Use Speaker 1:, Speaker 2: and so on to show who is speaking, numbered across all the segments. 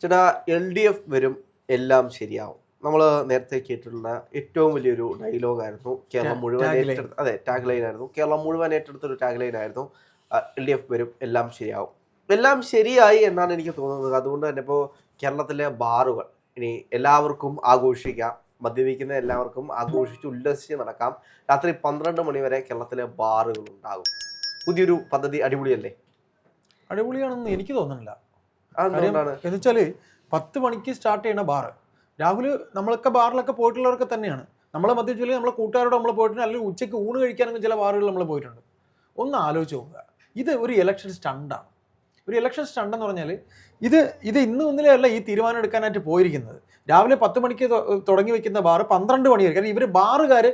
Speaker 1: ചേട്ടാ LDF വരും എല്ലാം ശരിയാവും. നമ്മൾ നേരത്തെ കേട്ടിട്ടുള്ള ഏറ്റവും വലിയൊരു ഡയലോഗായിരുന്നു. കേരളം മുഴുവൻ ഏറ്റെടുത്ത ടാഗ് ലൈൻ ആയിരുന്നു. കേരളം മുഴുവൻ ഏറ്റെടുത്തൊരു ടാഗ് ലൈൻ ആയിരുന്നു. LDF വരും എല്ലാം ശരിയാവും. എല്ലാം ശരിയായി എന്നാണ് എനിക്ക് തോന്നുന്നത്. അതുകൊണ്ട് തന്നെ ഇപ്പോൾ കേരളത്തിലെ ബാറുകൾ ഇനി എല്ലാവർക്കും ആഘോഷിക്കാം. മദ്യപിക്കുന്ന എല്ലാവർക്കും ആഘോഷിച്ച് ഉല്ലസിച്ച് നടക്കാം. രാത്രി 12 മണി വരെ കേരളത്തിലെ ബാറുകൾ ഉണ്ടാകും. പുതിയൊരു പദ്ധതി അടിപൊളിയല്ലേ?
Speaker 2: അടിപൊളിയാണെന്ന് എനിക്ക് തോന്നുന്നില്ല.
Speaker 1: അതെന്തുകൊണ്ടാണ്?
Speaker 2: എന്ന് വെച്ചാൽ 10 മണിക്ക് സ്റ്റാർട്ട് ചെയ്യുന്ന ബാറ് രാഹുൽ നമ്മളൊക്കെ ബാറിലൊക്കെ പോയിട്ടുള്ളവർക്ക് തന്നെയാണ്. നമ്മളെ മദ്യപിച്ചാൽ നമ്മളെ കൂട്ടുകാരോട് നമ്മൾ പോയിട്ടുണ്ട്, അല്ലെങ്കിൽ ഉച്ചയ്ക്ക് ഊണ് കഴിക്കാനൊക്കെ ചില ബാറുകളിൽ നമ്മൾ പോയിട്ടുണ്ട്. ഒന്ന് ആലോചിച്ച് നോക്കുക, ഇത് ഒരു ഇലക്ഷൻ സ്റ്റണ്ടാണ്. ഒരു ഇലക്ഷൻ സ്റ്റണ്ട് എന്ന് പറഞ്ഞാൽ ഇത് ഇന്ന് ഒന്നിലേ അല്ല ഈ തീരുമാനം എടുക്കാനായിട്ട് പോയിരിക്കുന്നത്. രാവിലെ 10 മണിക്ക് തുടങ്ങി വെക്കുന്ന ബാറ് 12 മണി വരെ. കാരണം ഇവർ ബാറുകാർ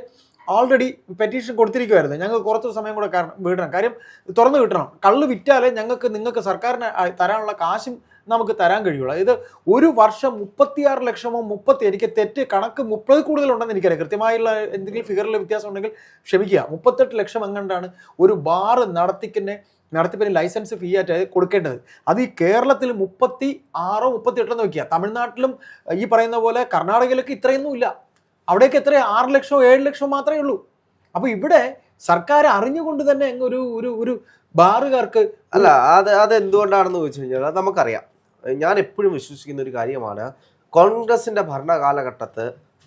Speaker 2: ഓൾറെഡി പെറ്റീഷൻ കൊടുത്തിരിക്കുമായിരുന്നു, ഞങ്ങൾക്ക് കുറച്ച് സമയം കൂടെ വിടണം, കാര്യം തുറന്നു കിട്ടണം, കള്ള് വിറ്റാലേ നിങ്ങൾക്ക് സർക്കാരിന് തരാനുള്ള കാശും നമുക്ക് തരാൻ കഴിയുള്ളൂ. ഇത് ഒരു വർഷം 36 ലക്ഷമോ എനിക്ക് തെറ്റ് കണക്ക് 30 കൂടുതലുണ്ടെന്ന് എനിക്കറിയാം. കൃത്യമായുള്ള എന്തെങ്കിലും ഫിഗറിൽ വ്യത്യാസം ഉണ്ടെങ്കിൽ ക്ഷമിക്കുക. 38 ലക്ഷം എങ്ങാണ്ടാണ് ഒരു ബാറ് നടത്തിപ്പിന് ലൈസൻസ് ഫീ ആയിട്ട് കൊടുക്കേണ്ടത്. അത് ഈ കേരളത്തിൽ 36 38 എന്ന് വെക്കുക. തമിഴ്നാട്ടിലും ഈ പറയുന്ന പോലെ കർണാടകയിലൊക്കെ ഇത്രയൊന്നും ഇല്ല. അവിടേക്ക് എത്ര 6 ലക്ഷമോ 7 ലക്ഷമോ മാത്രമേ ഉള്ളൂ. അപ്പോൾ ഇവിടെ സർക്കാർ അറിഞ്ഞുകൊണ്ട് തന്നെ ഒരു ബാറുകാർക്ക്
Speaker 1: അല്ല, അത് എന്തുകൊണ്ടാണെന്ന് ചോദിച്ചു കഴിഞ്ഞാൽ അത് നമുക്കറിയാം. ഞാൻ എപ്പോഴും വിശ്വസിക്കുന്ന ഒരു കാര്യമാണ്, കോൺഗ്രസിന്റെ ഭരണകാലഘട്ടത്ത്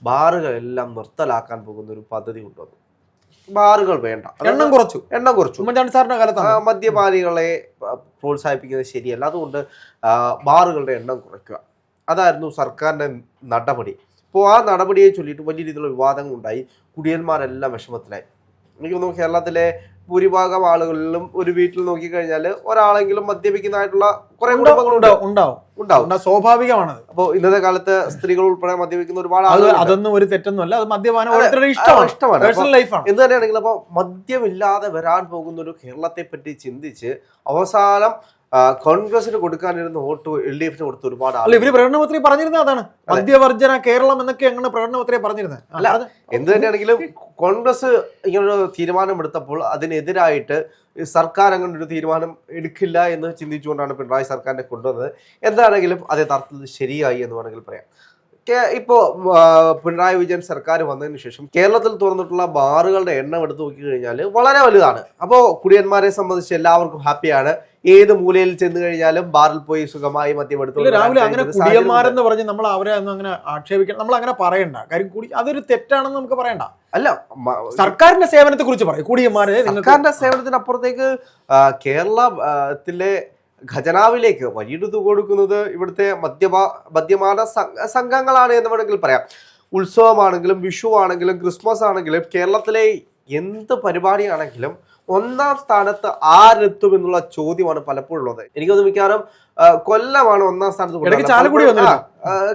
Speaker 1: ബാറുകളെല്ലാം നിർത്തലാക്കാൻ പോകുന്ന ഒരു പദ്ധതി കൊണ്ടുവന്നു. ബാറുകൾ വേണ്ട, എണ്ണം കുറച്ചു.
Speaker 2: ഉമ്മൻചാണ്ടി സാറിന്റെ കാലത്ത്
Speaker 1: മദ്യപാനികളെ പ്രോത്സാഹിപ്പിക്കുന്നത് ശരിയല്ല, അതുകൊണ്ട് ബാറുകളുടെ എണ്ണം കുറയ്ക്കുക. അതായിരുന്നു സർക്കാരിന്റെ നടപടി. അപ്പോൾ ആ നടപടിയെ ചൊല്ലിയിട്ട് വലിയ രീതിയിലുള്ള വിവാദങ്ങൾ ഉണ്ടായി. കുടിയന്മാരെല്ലാം വിഷമത്തിലായി. എനിക്ക് തോന്നുന്നു കേരളത്തിലെ ഭൂരിഭാഗം ആളുകളിലും ഒരു വീട്ടിൽ നോക്കിക്കഴിഞ്ഞാൽ ഒരാളെങ്കിലും മദ്യപിക്കുന്നതായിട്ടുള്ള കുറെ
Speaker 2: ഉണ്ടാവും, സ്വാഭാവികമാണ്.
Speaker 1: അപ്പോൾ ഇന്നത്തെ കാലത്ത് സ്ത്രീകൾ ഉൾപ്പെടെ മദ്യപിക്കുന്ന ഒരുപാട് ആളുകൾ,
Speaker 2: അതൊന്നും ഒരു തെറ്റൊന്നുമല്ല, അത് മദ്യപാനം ഇഷ്ടമാണ്, ലൈഫാണ്.
Speaker 1: എന്ത് തന്നെയാണെങ്കിലും അപ്പോൾ മദ്യമില്ലാതെ വരാൻ പോകുന്ന ഒരു കേരളത്തെ പറ്റി ചിന്തിച്ച് അവസാനം കോൺഗ്രസിന് കൊടുക്കാനിരുന്ന വോട്ട് LDFന് കൊടുത്ത ഒരുപാട് ആളുകൾ.
Speaker 2: ഇവര് പ്രകടനപത്രിക പറഞ്ഞിരുന്നത് അതാണ്, മദ്യവർജന കേരളം എന്നൊക്കെ അങ്ങനെ പ്രകടനപത്രിക പറഞ്ഞിരുന്നത്.
Speaker 1: അല്ല, എന്ത് തന്നെയാണെങ്കിലും കോൺഗ്രസ് ഇങ്ങനൊരു തീരുമാനമെടുത്തപ്പോൾ അതിനെതിരായിട്ട് സർക്കാർ അങ്ങനെ ഒരു തീരുമാനം എടുക്കില്ല എന്ന് ചിന്തിച്ചുകൊണ്ടാണ് പിണറായി സർക്കാരിനെ കൊണ്ടുവന്നത്. എന്താണെങ്കിലും അത് യഥാർത്ഥത്തിൽ ശരിയായി എന്ന് വേണമെങ്കിൽ പറയാം. ഇപ്പോൾ പിണറായി വിജയൻ സർക്കാർ വന്നതിന് ശേഷം കേരളത്തിൽ തുറന്നിട്ടുള്ള ബാറുകളുടെ എണ്ണം എടുത്തു നോക്കി കഴിഞ്ഞാൽ വളരെ വലുതാണ്. അപ്പോൾ കുടിയന്മാരെ സംബന്ധിച്ച് എല്ലാവർക്കും ഹാപ്പിയാണ്. ഏത് മൂലയിൽ ചെന്ന് കഴിഞ്ഞാലും ബാറിൽ പോയി സുഖമായി മദ്യം എടുത്തു.
Speaker 2: രാവിലെ അങ്ങനെ കുടിയന്മാരെന്ന് പറഞ്ഞ് നമ്മൾ അവരെ ഒന്നും അങ്ങനെ ആക്ഷേപിക്കണം, നമ്മൾ അങ്ങനെ പറയണ്ട. കാര്യം അതൊരു തെറ്റാണെന്ന് നമുക്ക് പറയണ്ട.
Speaker 1: അല്ല,
Speaker 2: സർക്കാരിന്റെ സേവനത്തെ കുറിച്ച് പറയും. കുടിയന്മാരെ
Speaker 1: സർക്കാരിന്റെ സേവനത്തിനപ്പുറത്തേക്ക് കേരളത്തിലെ ഖജനാവിലേക്ക് വലിയ തുക കൊടുക്കുന്നത് ഇവിടുത്തെ മദ്യപാന സംഘങ്ങളാണ് എന്ന് വേണമെങ്കിൽ പറയാം. ഉത്സവമാണെങ്കിലും വിഷു ആണെങ്കിലും ക്രിസ്മസ് ആണെങ്കിലും കേരളത്തിലെ എന്ത് പരിപാടിയാണെങ്കിലും ഒന്നാം സ്ഥാനത്ത് ആരെത്തും എന്നുള്ള ചോദ്യമാണ് പലപ്പോഴും ഉള്ളത്. എനിക്കൊന്ന് മിക്കവാറും കൊല്ലമാണ് ഒന്നാം സ്ഥാനത്ത്.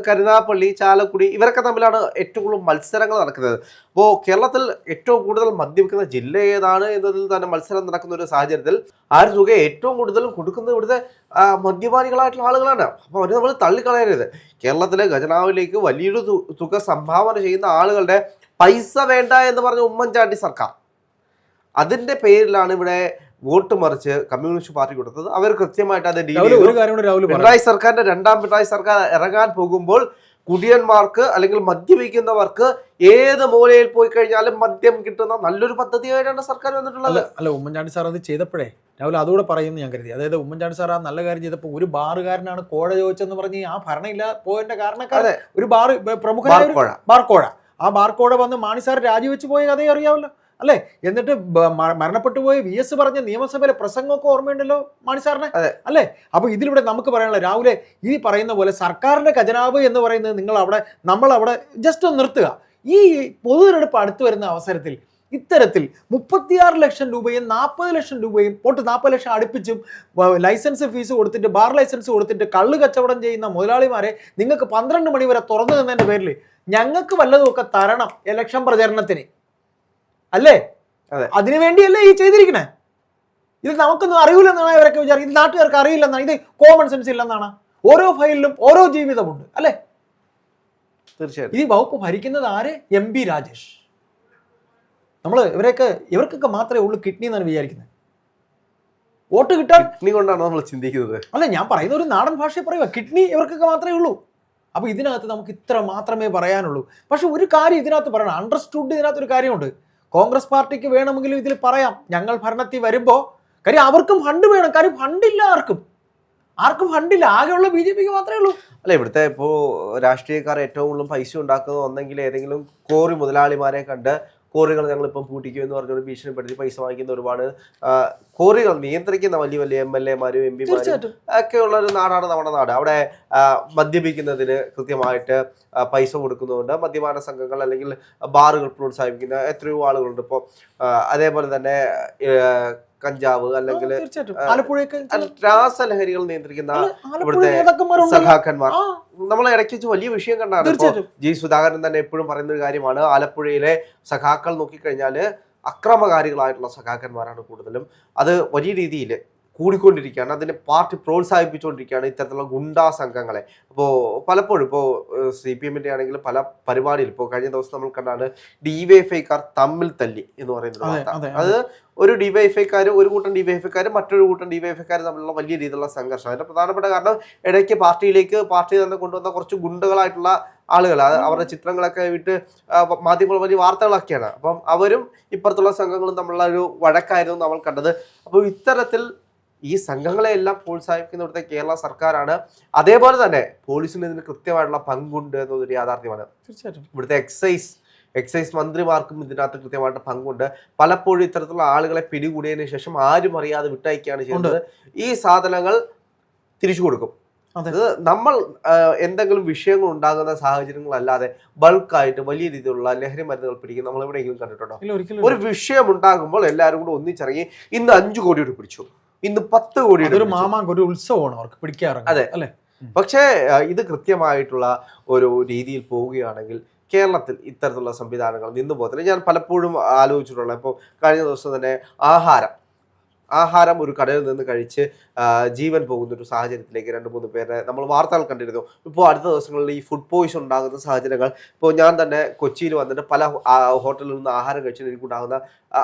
Speaker 1: കരുനാഗപ്പള്ളി, ചാലക്കുടി ഇവരൊക്കെ തമ്മിലാണ് ഏറ്റവും കൂടുതൽ മത്സരങ്ങൾ നടക്കുന്നത്. അപ്പോൾ കേരളത്തിൽ ഏറ്റവും കൂടുതൽ മദ്യപിക്കുന്ന ജില്ല ഏതാണ് എന്നതിൽ തന്നെ മത്സരം നടക്കുന്ന ഒരു സാഹചര്യത്തിൽ ആ ഒരു തുക ഏറ്റവും കൂടുതലും കൊടുക്കുന്നത് ഇവിടുത്തെ മദ്യപാനികളായിട്ടുള്ള ആളുകളാണ്. അപ്പോൾ അവർ നമ്മൾ തള്ളിക്കളയരുത്. കേരളത്തിലെ ഖജനാവിലേക്ക് വലിയൊരു തുക സംഭാവന ചെയ്യുന്ന ആളുകളുടെ പൈസ വേണ്ട എന്ന് പറഞ്ഞ ഉമ്മൻചാണ്ടി സർക്കാർ, അതിന്റെ പേരിലാണ് ഇവിടെ വോട്ട് മറിച്ച് കമ്മ്യൂണിസ്റ്റ് പാർട്ടി കൊടുത്തത്. അവർ കൃത്യമായിട്ട് അത് ഡീൽ ചെയ്തു. പിണറായി സർക്കാരിന്റെ രണ്ടാം പിണറായി സർക്കാർ ഇറങ്ങാൻ പോകുമ്പോൾ കുടിയന്മാർക്ക് അല്ലെങ്കിൽ മദ്യപിക്കുന്നവർക്ക് ഏത് മൂലയിൽ പോയി കഴിഞ്ഞാലും മദ്യം കിട്ടുന്ന നല്ലൊരു പദ്ധതിയായിട്ടാണ് സർക്കാർ വന്നിട്ടുള്ളത്.
Speaker 2: അല്ല, ഉമ്മൻചാണ്ടി സാർ അത് ചെയ്തപ്പോഴേ രാഹുൽ അതുകൂടെ പറയുന്നു ഞാൻ കരുതി. അതായത് ഉമ്മൻചാണ്ടി സാർ ആ നല്ല കാര്യം ചെയ്തപ്പോൾ ഒരു ബാറുകാരനാണ് കോഴ ചോദിച്ചെന്ന് പറഞ്ഞ് ആ ഭരണമില്ല പോയതിന്റെ കാരണക്കാരെ ഒരു പ്രമുഖ ബാർക്കോഴ, ആ ബാർക്കോഴ വന്ന് മാണി സാർ രാജിവെച്ച് പോയ കഥയെ അറിയാമല്ലോ അല്ലേ? എന്നിട്ട് മരണപ്പെട്ടു പോയ VS പറഞ്ഞ നിയമസഭയിലെ പ്രസംഗമൊക്കെ ഓർമ്മയുണ്ടല്ലോ മാണി സാറിനെ അല്ലേ? അപ്പൊ ഇതിലൂടെ നമുക്ക് പറയാനുള്ള രാഹുലെ, ഈ പറയുന്ന പോലെ സർക്കാരിന്റെ ഖജനാവ് എന്ന് പറയുന്നത് നമ്മളവിടെ ജസ്റ്റ് ഒന്ന് നിർത്തുക. ഈ പൊതുതെരഞ്ഞെടുപ്പ് അടുത്തു വരുന്ന അവസരത്തിൽ ഇത്തരത്തിൽ 36 ലക്ഷം രൂപയും 40 ലക്ഷം രൂപയും 40 ലക്ഷം അടുപ്പിച്ചും ലൈസൻസ് ഫീസ് കൊടുത്തിട്ട് ബാർ ലൈസൻസ് കൊടുത്തിട്ട് കള്ള് കച്ചവടം ചെയ്യുന്ന മുതലാളിമാരെ നിങ്ങൾക്ക് 12 മണി വരെ തുറന്നു തന്നതിന്റെ പേരിൽ ഞങ്ങൾക്ക് വല്ലതുമൊക്കെ തരണം ഇലക്ഷൻ പ്രചരണത്തിന് അല്ലേ? അതിനു വേണ്ടിയല്ലേ ഈ ചെയ്തിരിക്കണേ? ഇത് നമുക്കൊന്നും അറിയില്ലെന്നാണ് ഇവരൊക്കെ വിചാരിക്കുന്നത്. ഇത് നാട്ടുകാർക്ക് അറിയില്ലെന്നാണ്, ഇത് കോമൺ സെൻസ് ഇല്ലെന്നാണ്. ഓരോ ഫയലിലും ഓരോ ജീവിതമുണ്ട് അല്ലേ?
Speaker 1: തീർച്ചയായിട്ടും.
Speaker 2: ഈ വകുപ്പ് ഭരിക്കുന്നത് ആര്? MP രാജേഷ്. ഇവർക്കൊക്കെ മാത്രമേ ഉള്ളൂ കിഡ്നി എന്നാണ് വിചാരിക്കുന്നത്. വോട്ട് കിട്ടാൻ
Speaker 1: കിഡ്നി കൊണ്ടാണ് നമ്മൾ ചിന്തിക്കുന്നത്.
Speaker 2: അല്ല, ഞാൻ പറയുന്ന ഒരു നാടൻ ഭാഷയെ പറയുക, കിഡ്നി ഇവർക്കൊക്കെ മാത്രമേ ഉള്ളൂ. അപ്പോൾ ഇതിനകത്ത് നമുക്ക് ഇത്ര മാത്രമേ പറയാനുള്ളൂ. പക്ഷെ ഒരു കാര്യം ഇതിനകത്ത് പറയണം, അണ്ടർസ്റ്റുഡ് ഇതിനകത്തൊരു കാര്യമുണ്ട്. കോൺഗ്രസ് പാർട്ടിക്ക് വേണമെങ്കിലും ഇതിൽ പറയാം, ഞങ്ങൾ ഭരണത്തിൽ വരുമ്പോൾ, കാര്യം അവർക്കും ഫണ്ട് വേണം. കാര്യം ഫണ്ടില്ല, ആർക്കും ഫണ്ടില്ല, ആകെയുള്ള BJPക്ക് മാത്രമേ ഉള്ളൂ.
Speaker 1: അല്ല, ഇവിടുത്തെ ഇപ്പോൾ രാഷ്ട്രീയക്കാർ ഏറ്റവും കൂടുതൽ പൈസ ഉണ്ടാക്കുന്നത് ഒന്നെങ്കിൽ ഏതെങ്കിലും കോറി മുതലാളിമാരെ കണ്ട് കോറികൾ ഞങ്ങളിപ്പം പൂട്ടിക്കും എന്ന് പറഞ്ഞൊരു ഭീഷണിപ്പെടുത്തി പൈസ വാങ്ങിക്കുന്ന ഒരുപാട് കോറികൾ നിയന്ത്രിക്കുന്ന വലിയ വലിയ MLA-മാരും MP-മാരും ഒക്കെ ഉള്ള ഒരു നാടാണ് നമ്മുടെ നാട്. അവിടെ മദ്യപിക്കുന്നതിന് കൃത്യമായിട്ട് പൈസ കൊടുക്കുന്നുണ്ട്. മദ്യപാന സംഘങ്ങൾ അല്ലെങ്കിൽ ബാറുകൾ പ്രോത്സാഹിപ്പിക്കുന്ന എത്രയോ ആളുകളുണ്ട്. ഇപ്പോൾ അതേപോലെ തന്നെ കഞ്ചാവ് അല്ലെങ്കിൽ രാസലഹരികൾ നിയന്ത്രിക്കുന്ന ഇവിടുത്തെ സഖാക്കന്മാർ. നമ്മൾ ഇടയ്ക്ക് വെച്ച് വലിയ വിഷയം കണ്ടാണ്. ജി സുധാകരൻ തന്നെ എപ്പോഴും പറയുന്ന ഒരു കാര്യമാണ്, ആലപ്പുഴയിലെ സഖാക്കൾ നോക്കിക്കഴിഞ്ഞാല് അക്രമകാരികളായിട്ടുള്ള സഖാക്കന്മാരാണ് കൂടുതലും. അത് വലിയ രീതിയിൽ കൂടിക്കൊണ്ടിരിക്കുകയാണ്. അതിനെ പാർട്ടി പ്രോത്സാഹിപ്പിച്ചുകൊണ്ടിരിക്കുകയാണ് ഇത്തരത്തിലുള്ള ഗുണ്ടാ സംഘങ്ങളെ. അപ്പോൾ പലപ്പോഴും ഇപ്പോൾ CPM-ന്റെ ആണെങ്കിൽ പല പരിപാടിയിൽ ഇപ്പോൾ കഴിഞ്ഞ ദിവസം നമ്മൾ കണ്ടാണ് DYFI-ക്കാർ തമ്മിൽ തല്ലി എന്ന് പറയുന്നത്. അത് ഒരു DYFI-ക്കാർ, ഒരു കൂട്ടം DYFI-ക്കാർ മറ്റൊരു കൂട്ടം DYFI-ക്കാർ തമ്മിലുള്ള വലിയ രീതിയിലുള്ള സംഘർഷം. അതിന്റെ പ്രധാനപ്പെട്ട കാരണം ഇടയ്ക്ക് പാർട്ടി തന്നെ കൊണ്ടുവന്ന കുറച്ച് ഗുണ്ടകളായിട്ടുള്ള ആളുകൾ, അവരുടെ ചിത്രങ്ങളൊക്കെ വിട്ട് മാധ്യമങ്ങൾ വലിയ വാർത്തകളൊക്കെയാണ്. അപ്പം അവരും ഇപ്പുറത്തുള്ള സംഘങ്ങളും തമ്മിലുള്ള ഒരു വഴക്കായിരുന്നു നമ്മൾ കണ്ടത്. അപ്പോൾ ഇത്തരത്തിൽ ഈ സംഘങ്ങളെയെല്ലാം പ്രോത്സാഹിപ്പിക്കുന്ന ഇവിടുത്തെ കേരള സർക്കാരാണ്. അതേപോലെ തന്നെ പോലീസിന് ഇതിന് കൃത്യമായിട്ടുള്ള പങ്കുണ്ട് എന്നതൊരു യാഥാർത്ഥ്യമാണ്.
Speaker 2: തീർച്ചയായിട്ടും
Speaker 1: ഇവിടുത്തെ എക്സൈസ് മന്ത്രിമാർക്കും ഇതിനകത്ത് കൃത്യമായിട്ട് പങ്കുണ്ട്. പലപ്പോഴും ഇത്തരത്തിലുള്ള ആളുകളെ പിടികൂടിയതിനു ശേഷം ആരും അറിയാതെ വിട്ടയക്കുകയാണ് ചെയ്യുന്നത്. ഈ സാധനങ്ങൾ തിരിച്ചു കൊടുക്കും. അത് നമ്മൾ എന്തെങ്കിലും വിഷയങ്ങൾ ഉണ്ടാകുന്ന സാഹചര്യങ്ങളല്ലാതെ ബൾക്കായിട്ട് വലിയ രീതിയിലുള്ള ലഹരി മരുന്നുകൾ പിടിക്കും നമ്മൾ എവിടെയെങ്കിലും കണ്ടിട്ടുണ്ടോ? ഒരു വിഷയം ഉണ്ടാകുമ്പോൾ എല്ലാവരും കൂടെ ഒന്നിച്ചിറങ്ങി ഇന്ന് 5 കോടി രൂപ പിടിച്ചു, ഇന്ന് 10 കോടി,
Speaker 2: ഒരു ഉത്സവമാണ് അവർക്ക് പിടിക്കാറ്.
Speaker 1: അതെ അല്ലെ. പക്ഷേ ഇത് കൃത്യമായിട്ടുള്ള ഒരു രീതിയിൽ പോവുകയാണെങ്കിൽ കേരളത്തിൽ ഇത്തരത്തിലുള്ള സംവിധാനങ്ങൾ നിന്നു പോകത്തില്ല. ഞാൻ പലപ്പോഴും ആലോചിച്ചിട്ടുള്ള, ഇപ്പോൾ കഴിഞ്ഞ ദിവസം തന്നെ ആഹാരം ഒരു കടയിൽ നിന്ന് കഴിച്ച് ജീവൻ പോകുന്ന ഒരു സാഹചര്യത്തിലേക്ക് 2-3 പേരെ നമ്മൾ വാർത്തകൾ കണ്ടിരുന്നു. ഇപ്പോൾ അടുത്ത ദിവസങ്ങളിൽ ഈ ഫുഡ് പോയിസൺ ഉണ്ടാകുന്ന സാഹചര്യങ്ങൾ, ഇപ്പോൾ ഞാൻ തന്നെ കൊച്ചിയിൽ വന്നിട്ട് പല ഹോട്ടലിൽ നിന്ന് ആഹാരം കഴിച്ചിട്ട് എനിക്കുണ്ടാകുന്ന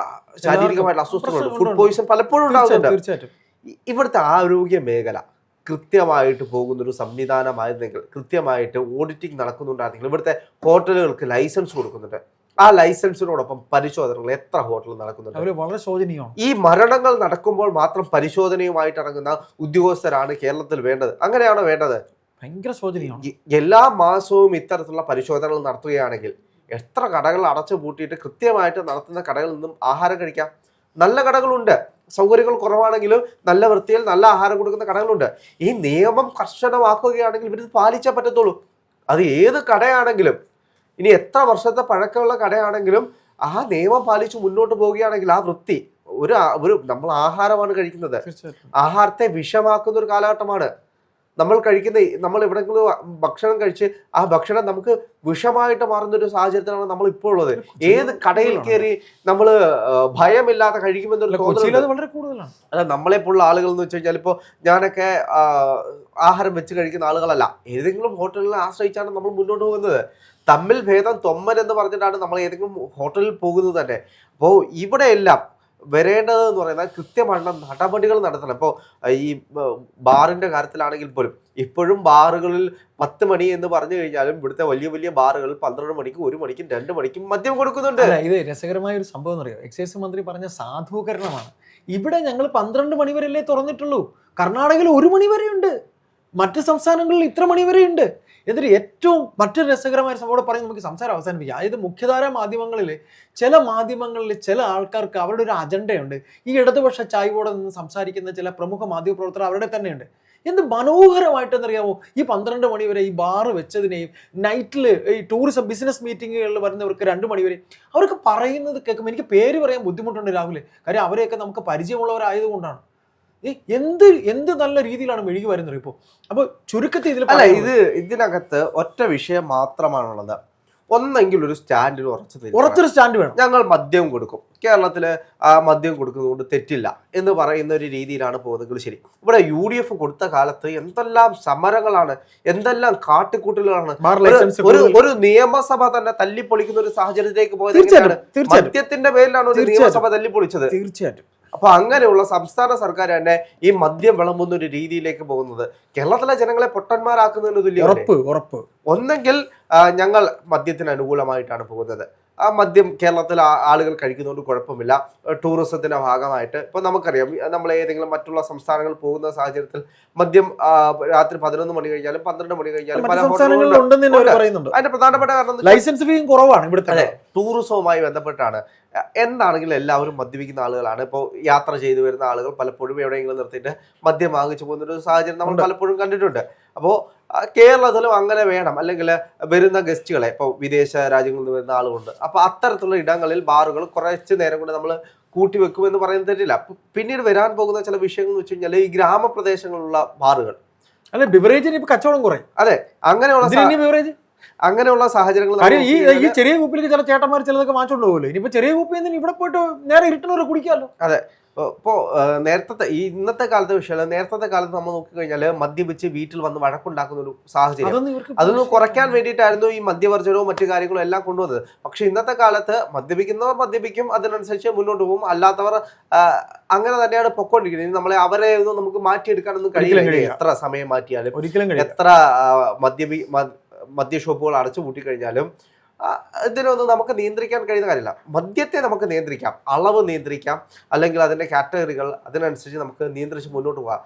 Speaker 1: ശാരീരികമായിട്ടുള്ള അസ്വസ്ഥതകളുണ്ട്. ഫുഡ് പോയിസൺ പലപ്പോഴും ഉണ്ടാകുന്നുണ്ട്. ഇവിടുത്തെ ആരോഗ്യ മേഖല കൃത്യമായിട്ട് പോകുന്നൊരു സംവിധാനമായിരുന്നെങ്കിൽ, കൃത്യമായിട്ട് ഓഡിറ്റിംഗ് നടക്കുന്നുണ്ടായിരുന്നെങ്കിൽ, ഇവിടുത്തെ ഹോട്ടലുകൾക്ക് ലൈസൻസ് കൊടുക്കുന്നുണ്ട്. ആ ലൈസൻസിനോടൊപ്പം പരിശോധനകൾ എത്ര ഹോട്ടലിൽ നടക്കുന്നുണ്ട്.
Speaker 2: വളരെ ശോചനീയമാണ്.
Speaker 1: ഈ മരണങ്ങൾ നടക്കുമ്പോൾ മാത്രം പരിശോധനയുമായിട്ട് ഇറങ്ങുന്ന ഉദ്യോഗസ്ഥരാണ് കേരളത്തിൽ വേണ്ടത്. അങ്ങനെയാണോ വേണ്ടത്?
Speaker 2: ഭയങ്കര ശോചനീയമാണ്.
Speaker 1: എല്ലാ മാസവും ഇത്തരത്തിലുള്ള പരിശോധനകൾ നടത്തുകയാണെങ്കിൽ എത്ര കടകൾ അടച്ചു പൂട്ടിയിട്ട് കൃത്യമായിട്ട് നടത്തുന്ന കടകളിൽ നിന്നും ആഹാരം കഴിക്കാം. നല്ല കടകളുണ്ട്, സൗകര്യങ്ങൾ കുറവാണെങ്കിലും നല്ല വൃത്തിയിൽ നല്ല ആഹാരം കൊടുക്കുന്ന കടകളുണ്ട്. ഈ നിയമം കർശനമാക്കുകയാണെങ്കിൽ ഇവരിത് പാലിച്ചേ പറ്റത്തുള്ളൂ. അത് ഏത് കടയാണെങ്കിലും, ഇനി എത്ര വർഷത്തെ പഴക്കമുള്ള കടയാണെങ്കിലും ആ നിയമം പാലിച്ച് മുന്നോട്ട് പോവുകയാണെങ്കിൽ ആ വൃത്തി, ഒരു നമ്മൾ ആഹാരമാണ് കഴിക്കുന്നത്, ആഹാരത്തെ വിഷമാക്കുന്ന ഒരു കാലഘട്ടമാണ് നമ്മൾ കഴിക്കുന്ന. നമ്മൾ എവിടെയെങ്കിലും ഭക്ഷണം കഴിച്ച് ആ ഭക്ഷണം നമുക്ക് വിഷമായിട്ട് മാറുന്ന ഒരു സാഹചര്യത്തിലാണ് നമ്മൾ ഇപ്പോൾ ഉള്ളത്. ഏത് കടയിൽ കയറി നമ്മൾ ഭയമില്ലാതെ കഴിക്കുമെന്നൊരു തോന്നൽ. അല്ല, നമ്മളെപ്പോലുള്ള ആളുകൾ എന്ന് വെച്ച് കഴിഞ്ഞാൽ, ഇപ്പോൾ ഞാനൊക്കെ ആഹാരം വെച്ച് കഴിക്കുന്ന ആളുകളല്ല. ഏതെങ്കിലും ഹോട്ടലിനെ ആശ്രയിച്ചാണ് നമ്മൾ മുന്നോട്ട് പോകുന്നത്. തമ്മിൽ ഭേദം തൊമ്മൻ എന്ന് പറഞ്ഞിട്ടാണ് നമ്മൾ ഏതെങ്കിലും ഹോട്ടലിൽ പോകുന്നത് തന്നെ. അപ്പോൾ ഇവിടെയെല്ലാം വരേണ്ടതെന്ന് പറയുന്നത് കൃത്യമായിട്ടുള്ള നടപടികൾ നടത്തണം. ഇപ്പോൾ ഈ ബാറിന്റെ കാര്യത്തിലാണെങ്കിൽ പോലും ഇപ്പോഴും ബാറുകളിൽ 10 മണി എന്ന് പറഞ്ഞു കഴിഞ്ഞാലും ഇവിടുത്തെ വലിയ വലിയ ബാറുകളിൽ 12 മണിക്കും 1 മണിക്കും 2 മണിക്കും മദ്യം കൊടുക്കുന്നുണ്ട്.
Speaker 2: ഇത് രസകരമായ ഒരു സംഭവം എന്ന് അറിയാം. എക്സൈസ് മന്ത്രി പറഞ്ഞ സാധൂകരണമാണ്. ഇവിടെ ഞങ്ങൾ 12 മണി വരെയല്ലേ തുറന്നിട്ടുള്ളൂ. കർണാടകയിൽ 1 മണി വരെയുണ്ട്, മറ്റ് സംസ്ഥാനങ്ങളിൽ ഇത്ര മണി വരെയുണ്ട്. എന്നിട്ട് ഏറ്റവും മറ്റൊരു രസകരമായ സംഭവം പറഞ്ഞ് നമുക്ക് സംസാരം അവസാനിപ്പിക്കാം. അതായത് മുഖ്യധാര മാധ്യമങ്ങളിൽ ചില ആൾക്കാർക്ക് അവരുടെ ഒരു അജണ്ടയുണ്ട്. ഈ ഇടതുപക്ഷ ചായ്വോടെ നിന്ന് സംസാരിക്കുന്ന ചില പ്രമുഖ മാധ്യമപ്രവർത്തകർ അവരുടെ തന്നെയുണ്ട്. എന്ത് മനോഹരമായിട്ടെന്നറിയാമോ ഈ 12 മണി വരെ ഈ ബാറ് വെച്ചതിനെയും നൈറ്റിൽ ഈ ടൂറിസം ബിസിനസ് മീറ്റിങ്ങുകളിൽ വരുന്നവർക്ക് 2 മണി വരെ അവർക്ക് പറയുന്നത് കേൾക്കുമ്പോൾ എനിക്ക് പേര് പറയാൻ ബുദ്ധിമുട്ടുണ്ട് രാഹുൽ. കാര്യം അവരെയൊക്കെ നമുക്ക് പരിചയമുള്ളവരായതുകൊണ്ടാണ്. എന്ത് നല്ല രീതിയിലാണ് മെഴുകി വരുന്നത് ഇപ്പോൾ. അപ്പോൾ ചുരുക്കത്തിൽ
Speaker 1: ഇതിനകത്ത് ഒറ്റ വിഷയം മാത്രമാണുള്ളത്. ഒന്നെങ്കിൽ ഒരു സ്റ്റാൻഡിന്
Speaker 2: ഉറച്ചൊരു സ്റ്റാൻഡ് വേണം.
Speaker 1: ഞങ്ങൾ മദ്യം കൊടുക്കും, കേരളത്തില് മദ്യം കൊടുക്കുന്നതുകൊണ്ട് തെറ്റില്ല എന്ന് പറയുന്ന ഒരു രീതിയിലാണ് പോകുന്നത്. ശരി, ഇവിടെ UDF കൊടുത്ത കാലത്ത് എന്തെല്ലാം സമരങ്ങളാണ്, എന്തെല്ലാം കാട്ടിക്കൂട്ടലുകളാണ്. ഒരു നിയമസഭ തന്നെ തല്ലിപ്പൊളിക്കുന്ന ഒരു സാഹചര്യത്തിലേക്ക് പോയത്. മദ്യത്തിന്റെ പേരിലാണ് ഒരു നിയമസഭ തല്ലിപ്പൊളിച്ചത്.
Speaker 2: തീർച്ചയായിട്ടും
Speaker 1: അപ്പൊ അങ്ങനെയുള്ള സംസ്ഥാന സർക്കാർ തന്നെ ഈ മദ്യം വിളമ്പുന്ന ഒരു രീതിയിലേക്ക് പോകുന്നത് കേരളത്തിലെ ജനങ്ങളെ പൊട്ടന്മാരാക്കുന്നതിന് തുല്യമല്ലേ?
Speaker 2: ഉറപ്പ്.
Speaker 1: ഒന്നെങ്കിൽ ഞങ്ങൾ മദ്യത്തിന് അനുകൂലമായിട്ടാണ് പോകുന്നത്, ആ മദ്യം കേരളത്തിൽ ആളുകൾ കഴിക്കുന്നതുകൊണ്ട് കുഴപ്പമില്ല, ടൂറിസത്തിന്റെ ഭാഗമായിട്ട്. ഇപ്പൊ നമുക്കറിയാം, നമ്മൾ ഏതെങ്കിലും മറ്റുള്ള സംസ്ഥാനങ്ങളിൽ പോകുന്ന സാഹചര്യത്തിൽ മദ്യം രാത്രി 11 മണി കഴിഞ്ഞാലും 12 മണി കഴിഞ്ഞാലും പല ഹോട്ടലുകളുണ്ട്. അതിന്റെ പ്രധാനപ്പെട്ട കാരണം
Speaker 2: ലൈസൻസ് ഫീയും കുറവാണ് ഇവിടുത്തെ.
Speaker 1: അതെ, ടൂറിസവുമായി ബന്ധപ്പെട്ടാണ്. എന്താണെങ്കിലും എല്ലാവരും മദ്യപിക്കുന്ന ആളുകളാണ്. ഇപ്പോൾ യാത്ര ചെയ്തു വരുന്ന ആളുകൾ പലപ്പോഴും എവിടെയെങ്കിലും നിർത്തിയിട്ട് മദ്യം വാങ്ങിച്ചു പോകുന്ന ഒരു സാഹചര്യം നമ്മൾ പലപ്പോഴും കണ്ടിട്ടുണ്ട്. അപ്പോൾ കേരളത്തിലും അങ്ങനെ വേണം. അല്ലെങ്കിൽ വരുന്ന ഗസ്റ്റുകളെ, ഇപ്പോൾ വിദേശ രാജ്യങ്ങളിൽ നിന്ന് വരുന്ന ആളുകളുണ്ട്, അപ്പോൾ അത്തരത്തിലുള്ള ഇടങ്ങളിൽ ബാറുകൾ കുറച്ച് നേരം കൊണ്ട് നമ്മൾ കൂട്ടിവെക്കുമെന്ന് പറയുന്നത് തെറ്റില്ല. പിന്നീട് വരാൻ പോകുന്ന ചില വിഷയങ്ങൾ എന്ന് വെച്ച് കഴിഞ്ഞാൽ ഈ ഗ്രാമപ്രദേശങ്ങളിലുള്ള ബാറുകൾ,
Speaker 2: അല്ലെ ബിവറേജിന് ഇപ്പൊ കച്ചവടം കുറയും.
Speaker 1: അതെ, അങ്ങനെയുള്ള സാഹചര്യങ്ങൾ
Speaker 2: ഈ ചെറിയ കുപ്പിലേക്ക് ചില ചേട്ടന്മാർ ചിലതൊക്കെ വാങ്ങിച്ചോണ്ട് പോകുമല്ലോ. ഇനിയിപ്പോ ചെറിയ കുപ്പിയിൽ നിന്ന് ഇവിടെ പോയിട്ട് നേരെ ഇരുട്ടുന്നവരെ കുടിക്കാമല്ലോ.
Speaker 1: അതെ, ഇപ്പോൾ ഇന്നത്തെ കാലത്തെ വിഷയമല്ല, നേരത്തെ കാലത്ത് നമ്മൾ നോക്കിക്കഴിഞ്ഞാൽ മദ്യപിച്ച് വീട്ടിൽ വന്ന് വഴക്കുണ്ടാക്കുന്ന ഒരു സാഹചര്യം, അതൊന്ന് കുറയ്ക്കാൻ വേണ്ടിയിട്ടായിരുന്നു ഈ മദ്യവർജനവും മറ്റു കാര്യങ്ങളും എല്ലാം കൊണ്ടുവന്നത്. പക്ഷെ ഇന്നത്തെ കാലത്ത് മദ്യപിക്കുന്നവർ മദ്യപിക്കും, അതിനനുസരിച്ച് മുന്നോട്ട് പോകും. അല്ലാത്തവർ അങ്ങനെ തന്നെയാണ് പൊക്കോണ്ടിരിക്കുന്നത്. നമ്മളെ അവരെ ഒന്നും നമുക്ക് മാറ്റിയെടുക്കാനൊന്നും കഴിയില്ല. എത്ര സമയം മാറ്റിയാലും, എത്ര മദ്യഷോപ്പുകൾ അടച്ചു പൂട്ടിക്കഴിഞ്ഞാലും ഇതിനൊന്നും നമുക്ക് നിയന്ത്രിക്കാൻ കഴിയുന്ന കാര്യമില്ല. മദ്യത്തെ നമുക്ക് നിയന്ത്രിക്കാം, അളവ് നിയന്ത്രിക്കാം, അല്ലെങ്കിൽ അതിൻ്റെ കാറ്റഗറികൾ അതിനനുസരിച്ച് നമുക്ക് നിയന്ത്രിച്ച് മുന്നോട്ട് പോകാം.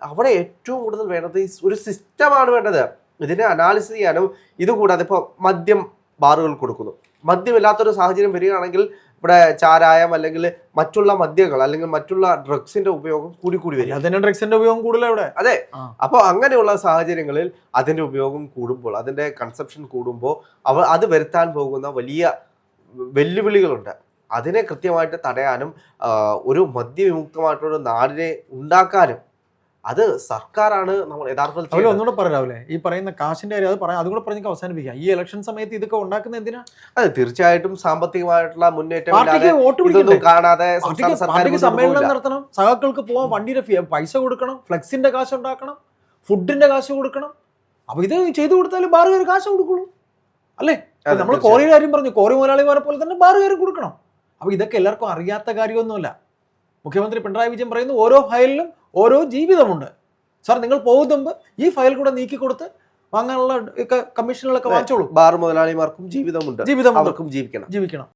Speaker 1: അവിടെ ഏറ്റവും കൂടുതൽ വേണ്ടത് ഒരു സിസ്റ്റമാണ് വേണ്ടത്. ഇതിനെ അനാലിസിസ് ചെയ്യാനും. ഇതുകൂടാതെ ഇപ്പോൾ മദ്യം ബാറുകൾ കൊടുക്കുന്നു, മദ്യമില്ലാത്തൊരു സാഹചര്യം വരികയാണെങ്കിൽ ഇവിടെ ചാരായം അല്ലെങ്കിൽ മറ്റുള്ള മദ്യങ്ങൾ അല്ലെങ്കിൽ മറ്റുള്ള ഡ്രഗ്സിന്റെ ഉപയോഗം കൂടി വരും.
Speaker 2: അതിന്റെ ഡ്രഗ്സിന്റെ ഉപയോഗം കൂടുതൽ ഇവിടെ.
Speaker 1: അതെ, അപ്പോൾ അങ്ങനെയുള്ള സാഹചര്യങ്ങളിൽ അതിന്റെ ഉപയോഗം കൂടുമ്പോൾ, അതിന്റെ കൺസപ്ഷൻ കൂടുമ്പോൾ അത് വരുത്താൻ പോകുന്ന വലിയ വെല്ലുവിളികളുണ്ട്. അതിനെ കൃത്യമായിട്ട് തടയാനും ഒരു മദ്യവിമുക്തമായിട്ടുള്ള നാടിനെ ഉണ്ടാക്കാനും അത് സർക്കാരാണ് നമ്മൾ യഥാർത്ഥത്തിൽ.
Speaker 2: ഒന്നുകൂടെ പറയാവല്ലേ, ഈ പറയുന്ന കാശിന്റെ കാര്യം അത് പറയാം, അതുകൂടെ പറഞ്ഞ് അവസാനിപ്പിക്കാം. ഈ ഇലക്ഷൻ സമയത്ത് ഇതൊക്കെ ഉണ്ടാക്കുന്ന എന്തിനാ?
Speaker 1: അതെ, തീർച്ചയായിട്ടും സാമ്പത്തികമായിട്ടുള്ള മുന്നേറ്റം
Speaker 2: കാണാതെ സമ്മേളനം നടത്തണം, സഹാക്കൾക്ക് പോവാൻ വണ്ടിയുടെ പൈസ കൊടുക്കണം, ഫ്ലെക്സിന്റെ കാശ് ഉണ്ടാക്കണം, ഫുഡിന്റെ കാശ് കൊടുക്കണം. അപ്പൊ ഇത് ചെയ്തു കൊടുത്താലും ബാറുകാർ കാശ് കൊടുക്കുള്ളൂ, അല്ലേ? നമ്മൾ കോറി കാര്യം പറഞ്ഞു, കോറി മുതലാളിമാരെ പോലെ തന്നെ ബാറുകാർ കൊടുക്കണം. അപ്പൊ ഇതൊക്കെ എല്ലാവർക്കും അറിയാത്ത കാര്യമൊന്നുമല്ല. മുഖ്യമന്ത്രി പിണറായി വിജയൻ പറയുന്നു ഓരോ ഫയലിലും ഓരോ ജീവിതമുണ്ട്. സാർ, നിങ്ങൾ പോകുമ്പോൾ ഈ ഫയൽ കൂടെ നീക്കി കൊടുത്ത് വാങ്ങാനുള്ള കമ്മീഷനുകളൊക്കെ വാങ്ങിച്ചോളൂ.
Speaker 1: ബാർ മുതലാളിമാർക്കും ജീവിതമുണ്ട്, അവർക്കും ജീവിക്കണം.